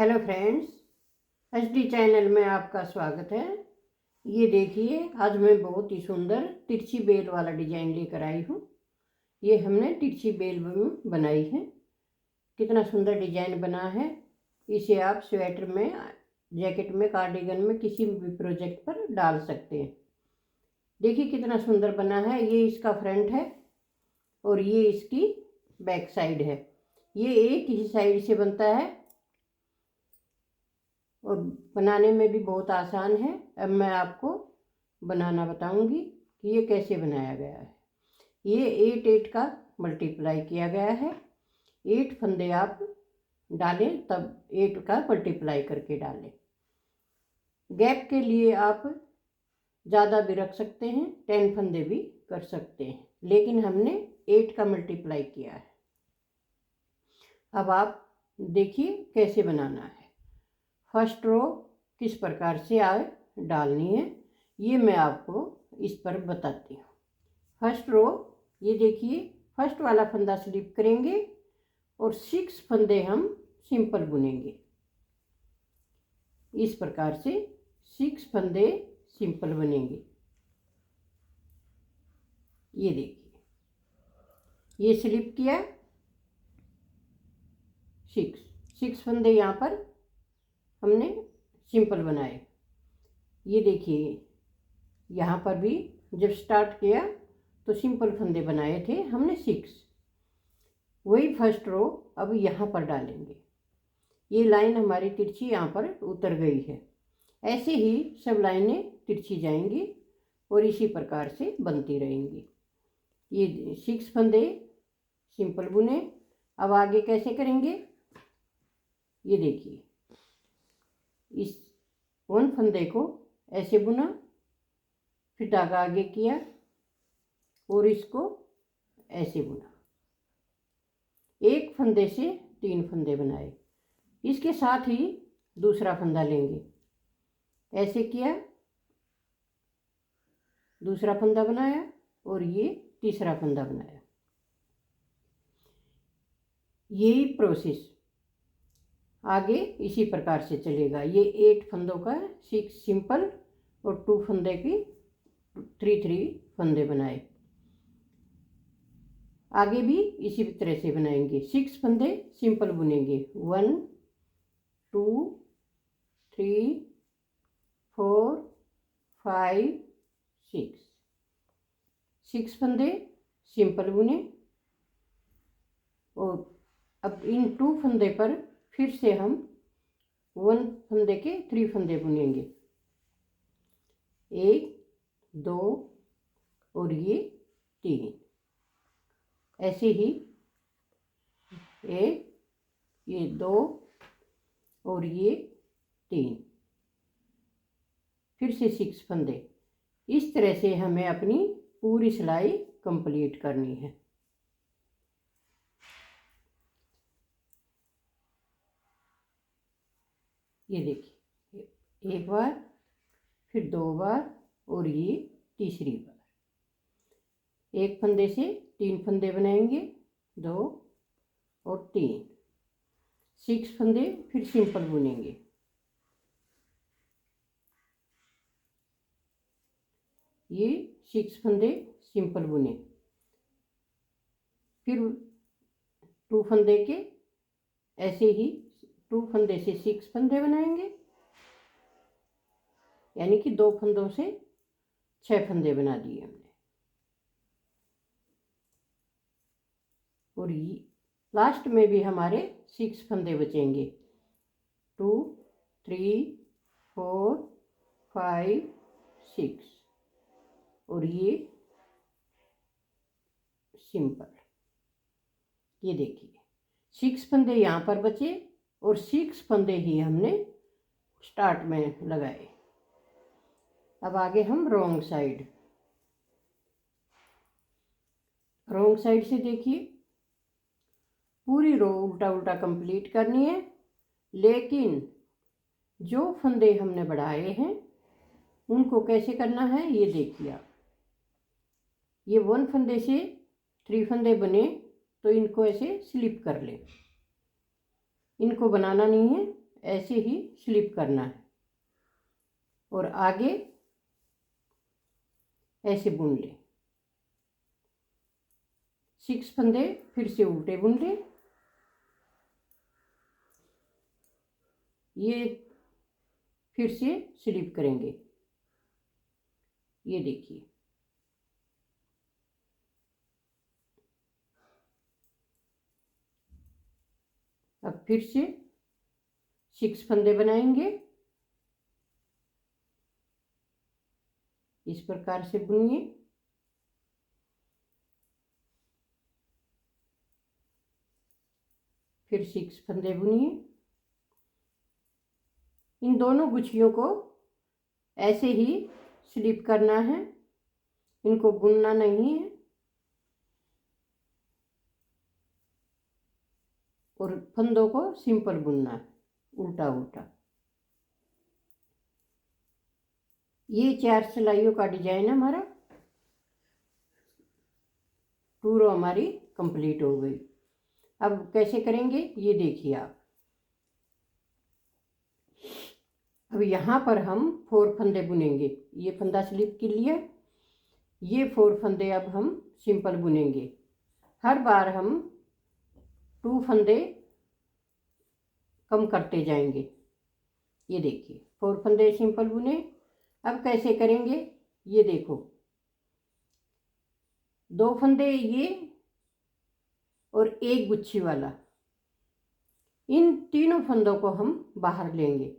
Hello friends, HD channel में आपका स्वागत है। ये देखिए, आज मैं बहुत ही सुंदर तिरछी बेल वाला डिजाइन लेकर आई हूँ। ये हमने तिरछी बेल बनाई है। कितना सुंदर डिजाइन बना है। इसे आप स्वेटर में, जैकेट में, कार्डिगन में, किसी भी प्रोजेक्ट पर डाल सकते हैं। देखिए कितना सुंदर बना है। ये इसका फ्रंट है और ये इसकी बैक साइड है। ये एक ही साइड से बनता है और बनाने में भी बहुत आसान है। अब मैं आपको बनाना बताऊंगी कि ये कैसे बनाया गया है। ये 8 का मल्टीप्लाई किया गया है। 8 फंदे आप डालें, तब 8 का मल्टीप्लाई करके डालें। गैप के लिए आप ज़्यादा भी रख सकते हैं, 10 फंदे भी कर सकते हैं, लेकिन हमने 8 का मल्टीप्लाई किया है। अब आप देखिए कैसे बनाना है। फर्स्ट रो किस प्रकार से डालनी है, ये मैं आपको इस पर बताती हूँ। फर्स्ट रो, ये देखिए, फर्स्ट वाला फंदा स्लिप करेंगे और 6 फंदे हम सिंपल बुनेंगे। इस प्रकार से 6 फंदे सिंपल बनेंगे। ये देखिए, ये स्लिप किया, 6 फंदे यहाँ पर हमने सिंपल बनाए। ये देखिए, यहाँ पर भी जब स्टार्ट किया तो सिंपल फंदे बनाए थे हमने 6। वही फर्स्ट रो अब यहाँ पर डालेंगे। ये लाइन हमारी तिरछी यहाँ पर उतर गई है। ऐसे ही सब लाइनें तिरछी जाएंगी और इसी प्रकार से बनती रहेंगी। ये 6 फंदे सिंपल बुने। अब आगे कैसे करेंगे, ये देखिए, इस 1 फंदे को ऐसे बुना, फिर धागा आगे किया और इसको ऐसे बुना। 1 फंदे से 3 फंदे बनाए। इसके साथ ही दूसरा फंदा लेंगे, ऐसे किया, दूसरा फंदा बनाया और ये तीसरा फंदा बनाया। यही प्रोसेस आगे इसी प्रकार से चलेगा। ये 8 फंदों का 6 सिंपल और 2 फंदे की 3 फंदे बनाए। आगे भी इसी तरह से बनाएंगे। 6 फंदे सिंपल बुनेंगे। 1 2 3 4 5 6 फंदे सिंपल बुने और अब इन 2 फंदे पर फिर से हम 1 फंदे के 3 फंदे बुनेंगे। 1 2 और ये 3। ऐसे ही 1, ये 2 और ये 3, फिर से 6 फंदे। इस तरह से हमें अपनी पूरी सिलाई कंप्लीट करनी है। ये देखिए, 1 बार, फिर 2 बार और ये तीसरी बार। 1 फंदे से 3 फंदे बनाएंगे, 2 और 3। 6 फंदे फिर सिंपल बुनेंगे। ये 6 फंदे सिंपल बुने, फिर 2 फंदे के ऐसे ही 2 फंदे से 6 फंदे बनाएंगे, यानी कि 2 फंदों से 6 फंदे बना दिए हमने। और ये लास्ट में भी हमारे 6 फंदे बचेंगे। 2 3 4 5 6 और ये सिंपल। ये देखिए, 6 फंदे यहाँ पर बचे और 6 फंदे ही हमने स्टार्ट में लगाए। अब आगे हम रॉन्ग साइड से देखिए, पूरी रो उल्टा उल्टा कंप्लीट करनी है, लेकिन जो फंदे हमने बढ़ाए हैं उनको कैसे करना है ये देखिए आप। ये 1 फंदे से 3 फंदे बने तो इनको ऐसे स्लिप कर लें। इनको बनाना नहीं है, ऐसे ही स्लिप करना है और आगे ऐसे बुन ले। 6 फंदे फिर से उल्टे बुन ले। ये फिर से स्लिप करेंगे, ये देखिए। अब फिर से 6 फंदे बनाएंगे, इस प्रकार से बुनिए। फिर 6 फंदे बुनिए। इन दोनों गुच्छियों को ऐसे ही स्लिप करना है, इनको बुनना नहीं है। और फंदों को सिंपल बुनना है, उल्टा उल्टा। ये 4 सिलाइयों का डिजाइन हमारा 2 रो हमारी कंप्लीट हो गई। अब कैसे करेंगे ये देखिए आप। अब यहाँ पर हम 4 फंदे बुनेंगे। ये फंदा स्लिप के लिए, ये 4 फंदे अब हम सिंपल बुनेंगे। हर बार हम 2 फंदे कम करते जाएंगे। ये देखिए 4 फंदे सिंपल बुने। अब कैसे करेंगे ये देखो। 2 फंदे ये और एक गुच्छी वाला, इन तीनों फंदों को हम बाहर लेंगे।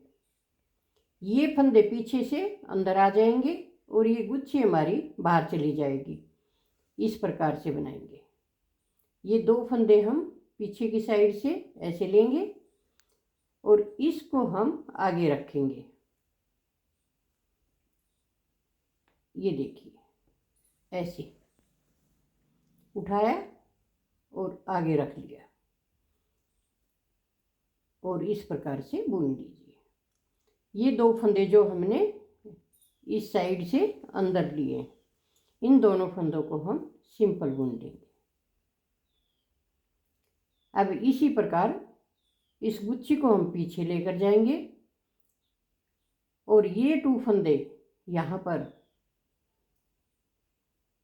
ये फंदे पीछे से अंदर आ जाएंगे और ये गुच्छी हमारी बाहर चली जाएगी। इस प्रकार से बनाएंगे। ये 2 फंदे हम पीछे की साइड से ऐसे लेंगे और इसको हम आगे रखेंगे। ये देखिए ऐसे उठाया और आगे रख लिया और इस प्रकार से बुन लीजिए। ये 2 फंदे जो हमने इस साइड से अंदर लिए, इन दोनों फंदों को हम सिंपल बुन देंगे। अब इसी प्रकार इस गुच्छी को हम पीछे लेकर जाएंगे और ये 2 फंदे यहाँ पर,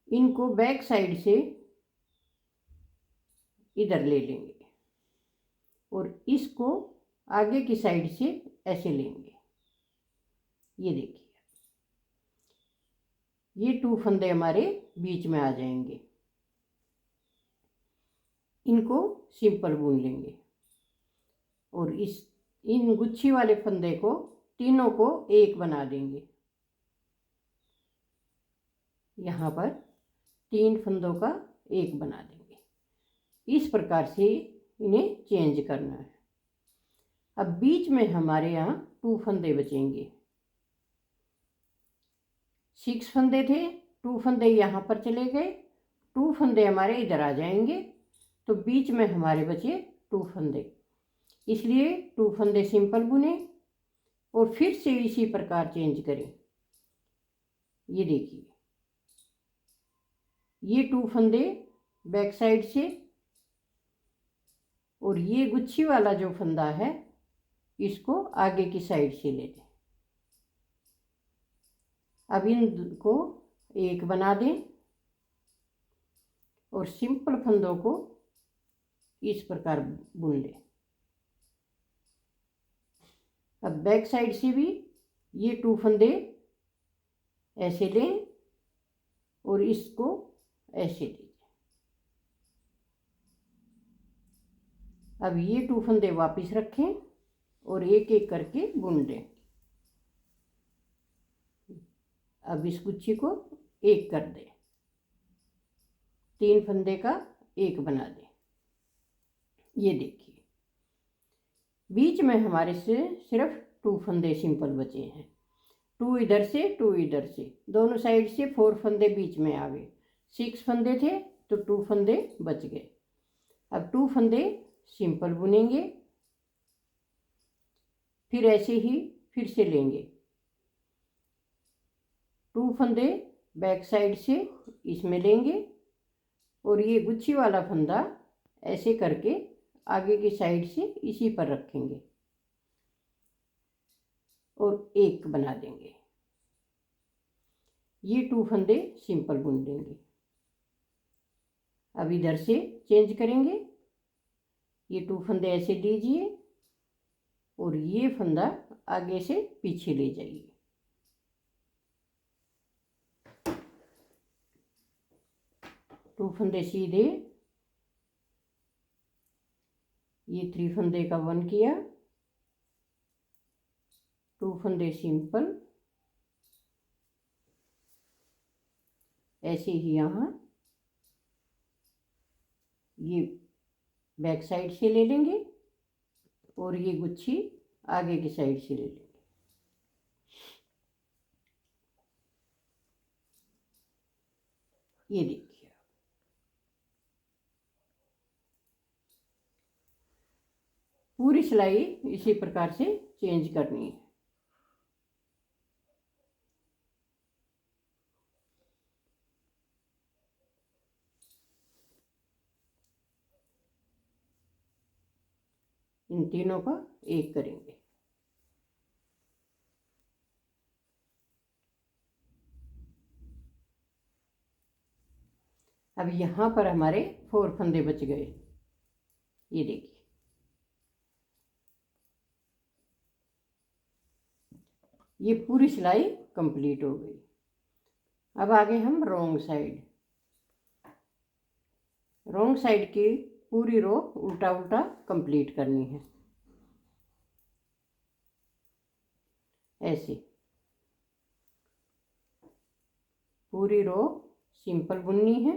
इनको बैक साइड से इधर ले लेंगे और इसको आगे की साइड से ऐसे लेंगे। ये देखिए ये 2 फंदे हमारे बीच में आ जाएंगे। इनको सिंपल बुन लेंगे और इन गुच्छी वाले फंदे को तीनों को एक बना देंगे। यहाँ पर 3 फंदों का एक बना देंगे। इस प्रकार से इन्हें चेंज करना है। अब बीच में हमारे यहाँ 2 फंदे बचेंगे। 6 फंदे थे, 2 फंदे यहाँ पर चले गए, 2 फंदे हमारे इधर आ जाएंगे, तो बीच में हमारे बचे 2 फंदे। इसलिए 2 फंदे सिंपल बुने और फिर से इसी प्रकार चेंज करें। ये देखिए ये 2 फंदे बैक साइड से और ये गुच्छी वाला जो फंदा है इसको आगे की साइड से ले लें। अब इनको एक बना दें और सिंपल फंदों को इस प्रकार बुन लें। अब बैक साइड से भी ये 2 फंदे ऐसे लें और इसको ऐसे दीजिए। अब ये 2 फंदे वापस रखें और एक एक करके बुन दें। अब इस गुच्छी को एक कर दें, 3 फंदे का एक बना दें। ये देखिए बीच में हमारे से सिर्फ 2 फंदे सिंपल बचे हैं। 2 इधर से 2 इधर से, दोनों साइड से 4 फंदे बीच में आ गए। 6 फंदे थे तो 2 फंदे बच गए। अब 2 फंदे सिंपल बुनेंगे, फिर ऐसे ही फिर से लेंगे। 2 फंदे बैक साइड से इसमें लेंगे और ये गुच्छी वाला फंदा ऐसे करके आगे की साइड से इसी पर रखेंगे। और एक बना देंगे। ये 2 फंदे सिंपल बुन देंगे। अब इधर से चेंज करेंगे, ये 2 फंदे ऐसे दीजिए और ये फंदा आगे से पीछे ले जाइए। टू फंदे सीधे, ये 3 फंदे का 1 किया, 2 फंदे सिंपल, ऐसे ही यहाँ ये बैक साइड से ले लेंगे और ये गुच्छी आगे की साइड से ले लेंगे। ये देखिए, पूरी सिलाई इसी प्रकार से चेंज करनी है। इन तीनों का एक करेंगे। अब यहाँ पर हमारे 4 फंदे बच गए, ये देखिए। ये पूरी सिलाई कंप्लीट हो गई। अब आगे हम रॉन्ग साइड की पूरी रो उल्टा उल्टा कंप्लीट करनी है। ऐसे पूरी रो सिंपल बुननी है।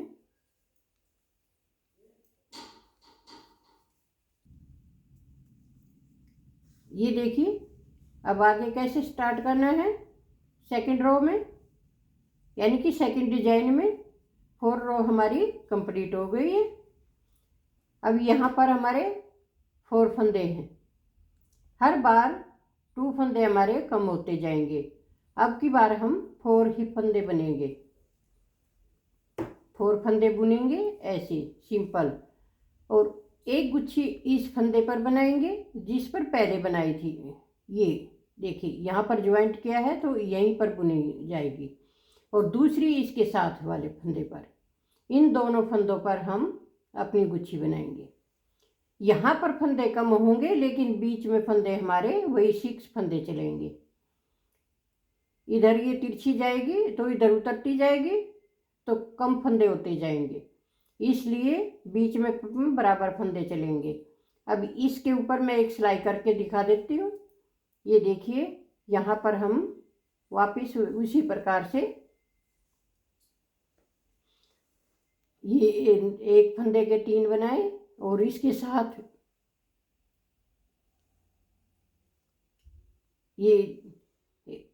ये देखिए, अब आगे कैसे स्टार्ट करना है। सेकंड रो में, यानी कि सेकंड डिजाइन में 4 रो हमारी कंप्लीट हो गई है। अब यहाँ पर हमारे 4 फंदे हैं। हर बार 2 फंदे हमारे कम होते जाएंगे। अब की बार हम 4 ही फंदे बनेंगे, 4 फंदे बुनेंगे ऐसे सिंपल, और एक गुच्छी इस फंदे पर बनाएंगे जिस पर पहले बनाई थी। ये देखिए, यहाँ पर ज्वाइंट किया है तो यहीं पर बुनी जाएगी, और दूसरी इसके साथ वाले फंदे पर। इन दोनों फंदों पर हम अपनी गुच्छी बनाएंगे। यहाँ पर फंदे कम होंगे, लेकिन बीच में फंदे हमारे वही 6 फंदे चलेंगे। इधर ये तिरछी जाएगी तो इधर उतरती जाएगी, तो कम फंदे होते जाएंगे, इसलिए बीच में बराबर फंदे चलेंगे। अब इसके ऊपर मैं एक सिलाई करके दिखा देती हूँ। ये देखिए, यहाँ पर हम वापस उसी प्रकार से ये एक फंदे के 3 बनाए और इसके साथ ये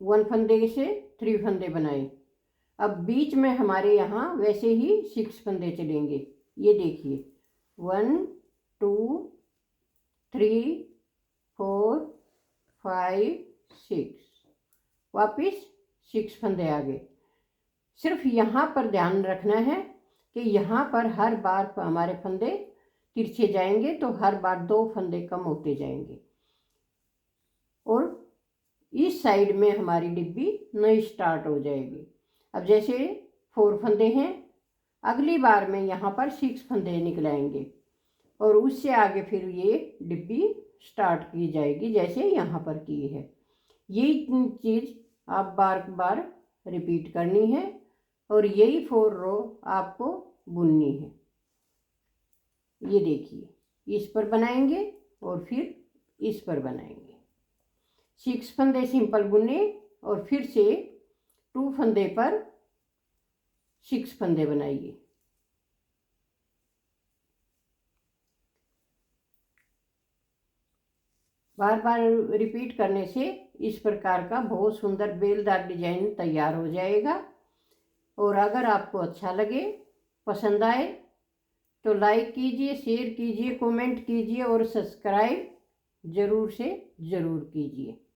1 फंदे से 3 फंदे बनाए। अब बीच में हमारे यहाँ वैसे ही 6 फंदे चलेंगे। ये देखिए, 1 2 3 4 5 6, वापिस 6 फंदे आ गए। सिर्फ यहाँ पर ध्यान रखना है कि यहाँ पर हर बार हमारे फंदे तिरछे जाएंगे, तो हर बार 2 फंदे कम होते जाएंगे, और इस साइड में हमारी डिब्बी नई स्टार्ट हो जाएगी। अब जैसे 4 फंदे हैं, अगली बार में यहाँ पर 6 फंदे निकलाएंगे, और उससे आगे फिर ये डिब्बी स्टार्ट की जाएगी जैसे यहाँ पर की है। यही चीज़ आप बार बार रिपीट करनी है, और यही 4 रो आपको बुननी है। ये देखिए, इस पर बनाएंगे और फिर इस पर बनाएंगे। 6 फंदे सिंपल बुने और फिर से 2 फंदे पर 6 फंदे बनाइए। बार बार रिपीट करने से इस प्रकार का बहुत सुंदर बेलदार डिजाइन तैयार हो जाएगा। और अगर आपको अच्छा लगे, पसंद आए, तो लाइक कीजिए, शेयर कीजिए, कमेंट कीजिए और सब्सक्राइब ज़रूर से ज़रूर कीजिए।